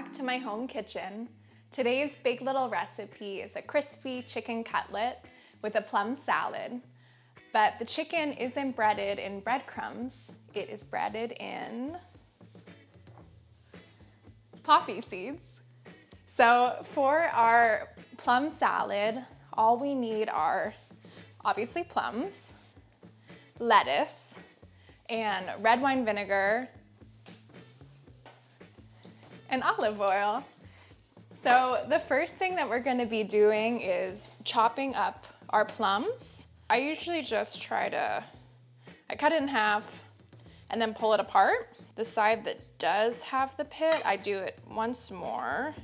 back to my home kitchen. Today's big little recipe is a crispy chicken cutlet with a plum salad. But the chicken isn't breaded in breadcrumbs. It is breaded in poppy seeds. So for our plum salad, all we need are obviously plums, lettuce, and red wine vinegar, and olive oil. So the first thing that we're gonna be doing is chopping up our plums. I usually just I cut it in half and then pull it apart. The side that does have the pit, I do it once more.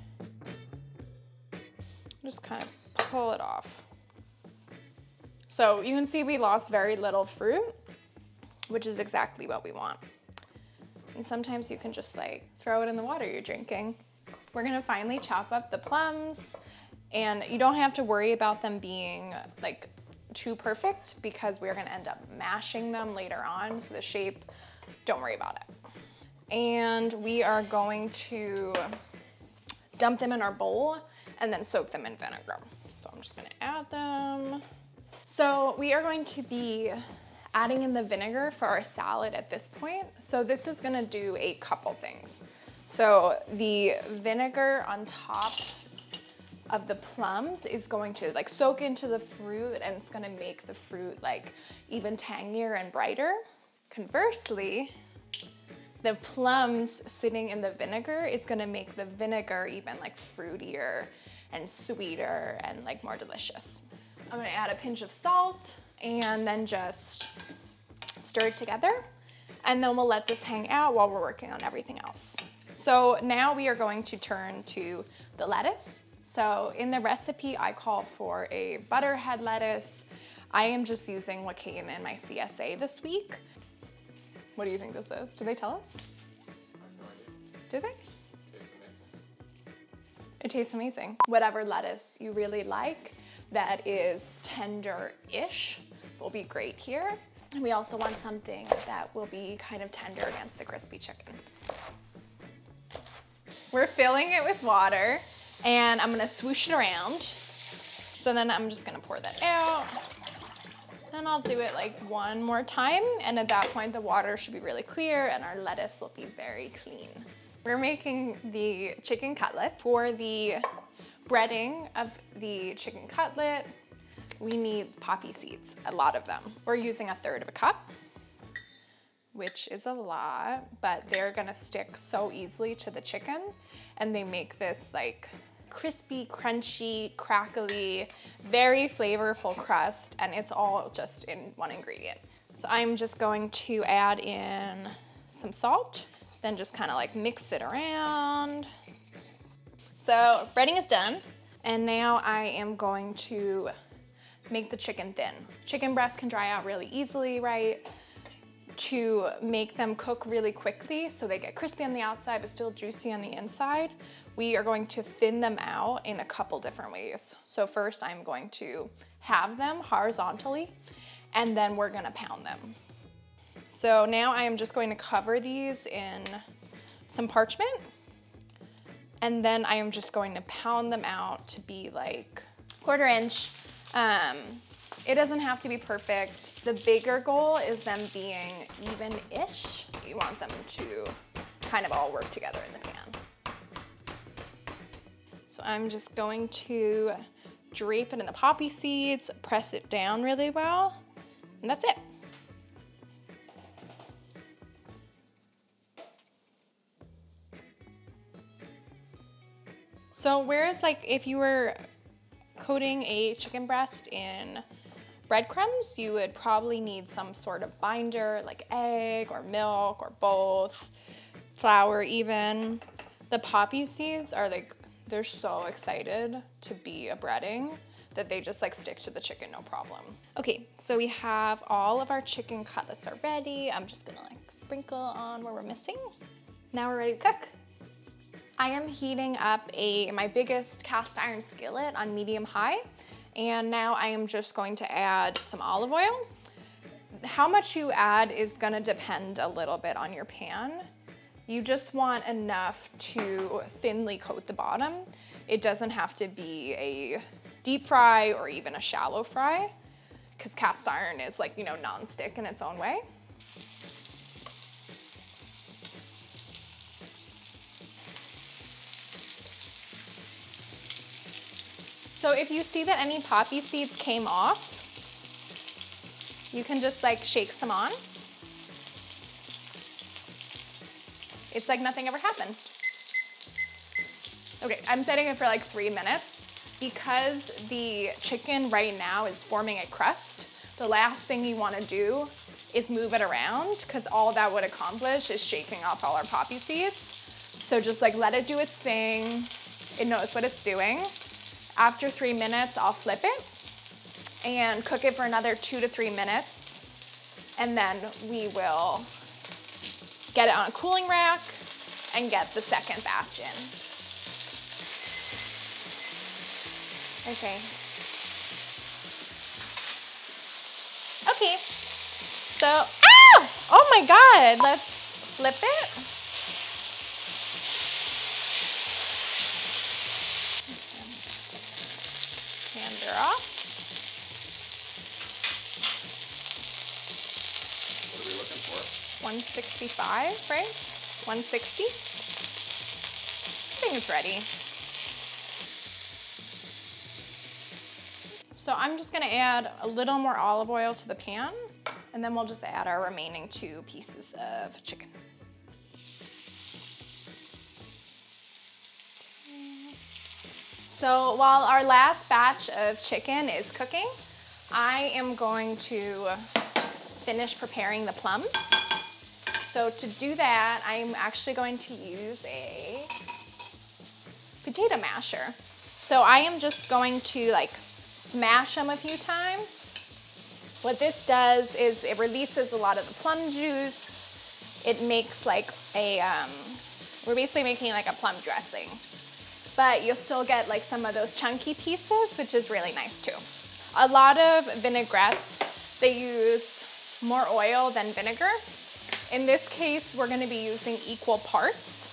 Just kind of pull it off. So you can see we lost very little fruit, which is exactly what we want. And sometimes you can just like throw it in the water you're drinking. We're gonna finally chop up the plums, and you don't have to worry about them being like too perfect because we're gonna end up mashing them later on. So the shape, don't worry about it. And we are going to dump them in our bowl and then soak them in vinegar. So I'm just gonna add them. So we are going to be adding in the vinegar for our salad at this point. So this is gonna do a couple things. So the vinegar on top of the plums is going to like soak into the fruit, and it's gonna make the fruit like even tangier and brighter. Conversely, the plums sitting in the vinegar is gonna make the vinegar even like fruitier and sweeter and like more delicious. I'm gonna add a pinch of salt and then just stir it together. And then we'll let this hang out while we're working on everything else. So now we are going to turn to the lettuce. So in the recipe, I call for a butterhead lettuce. I am just using what came in my CSA this week. What do you think this is? Did they tell us? I have no idea. Did they? Tastes amazing. It tastes amazing. Whatever lettuce you really like that is tender-ish will be great here. And we also want something that will be kind of tender against the crispy chicken. We're filling it with water, and I'm gonna swoosh it around. So then I'm just gonna pour that out. And I'll do it like one more time, and at that point the water should be really clear and our lettuce will be very clean. We're making the chicken cutlet. For the breading of the chicken cutlet, we need poppy seeds, a lot of them. We're using 1/3 of a cup, which is a lot, but they're gonna stick so easily to the chicken, and they make this like crispy, crunchy, crackly, very flavorful crust, and it's all just in one ingredient. So I'm just going to add in some salt, then just kind of like mix it around. So breading is done, and now I am going to make the chicken thin. Chicken breasts can dry out really easily, right? To make them cook really quickly so they get crispy on the outside but still juicy on the inside, we are going to thin them out in a couple different ways. So first I'm going to halve them horizontally, and then we're gonna pound them. So now I am just going to cover these in some parchment, and then I am just going to pound them out to be like 1/4 inch. It doesn't have to be perfect. The bigger goal is them being even-ish. You want them to kind of all work together in the pan. So I'm just going to drape it in the poppy seeds, press it down really well, and that's it. So whereas like if you were coating a chicken breast in breadcrumbs, you would probably need some sort of binder like egg or milk or both, flour even. The poppy seeds are like, they're so excited to be a breading that they just like stick to the chicken, no problem. Okay, so we have all of our chicken cutlets are ready. I'm just gonna like sprinkle on where we're missing. Now we're ready to cook. I am heating up my biggest cast iron skillet on medium high, and now I am just going to add some olive oil. How much you add is gonna depend a little bit on your pan. You just want enough to thinly coat the bottom. It doesn't have to be a deep fry or even a shallow fry, because cast iron is like, you know, non-stick in its own way. So if you see that any poppy seeds came off, you can just like shake some on. It's like nothing ever happened. Okay, I'm setting it for like 3 minutes. Because the chicken right now is forming a crust, the last thing you want to do is move it around, because all that would accomplish is shaking off all our poppy seeds. So just like let it do its thing. It knows what it's doing. After 3 minutes, I'll flip it and cook it for another 2 to 3 minutes. And then we will get it on a cooling rack and get the second batch in. Okay. Okay. So, ow! Oh my God, let's flip it. Hand her off. What are we looking for? 165, right? 160. I think it's ready. So I'm just gonna add a little more olive oil to the pan, and then we'll just add our remaining 2 pieces of chicken. So while our last batch of chicken is cooking, I am going to finish preparing the plums. So to do that, I'm actually going to use a potato masher. So I am just going to like smash them a few times. What this does is it releases a lot of the plum juice. It makes like a, we're basically making like a plum dressing. But you'll still get like some of those chunky pieces, which is really nice too. A lot of vinaigrettes, they use more oil than vinegar. In this case, we're gonna be using equal parts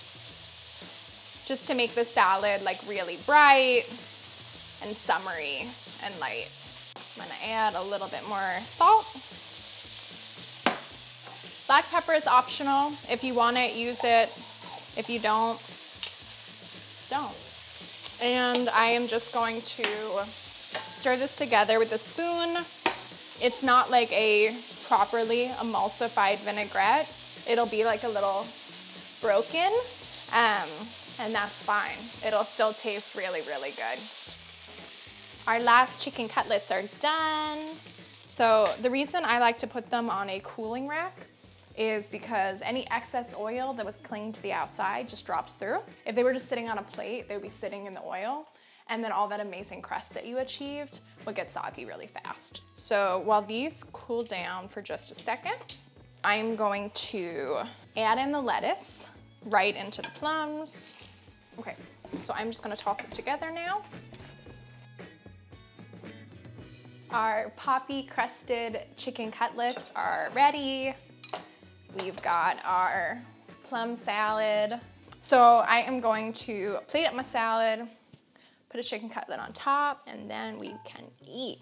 just to make the salad like really bright and summery and light. I'm gonna add a little bit more salt. Black pepper is optional. If you want it, use it. If you don't, don't. And I am just going to stir this together with a spoon. It's not like a properly emulsified vinaigrette. It'll be like a little broken, and that's fine. It'll still taste really, really good. Our last chicken cutlets are done. So the reason I like to put them on a cooling rack is because any excess oil that was clinging to the outside just drops through. If they were just sitting on a plate, they would be sitting in the oil, and then all that amazing crust that you achieved would get soggy really fast. So while these cool down for just a second, I'm going to add in the lettuce right into the plums. Okay, so I'm just gonna toss it together now. Our poppy crusted chicken cutlets are ready. We've got our plum salad. So I am going to plate up my salad, put a chicken cutlet on top, and then we can eat.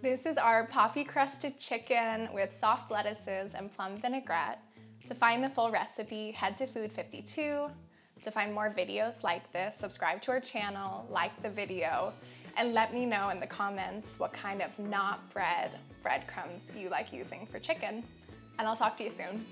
This is our poppy crusted chicken with soft lettuces and plum vinaigrette. To find the full recipe, head to Food 52. To find more videos like this, subscribe to our channel, like the video, and let me know in the comments what kind of not breadcrumbs you like using for chicken. And I'll talk to you soon.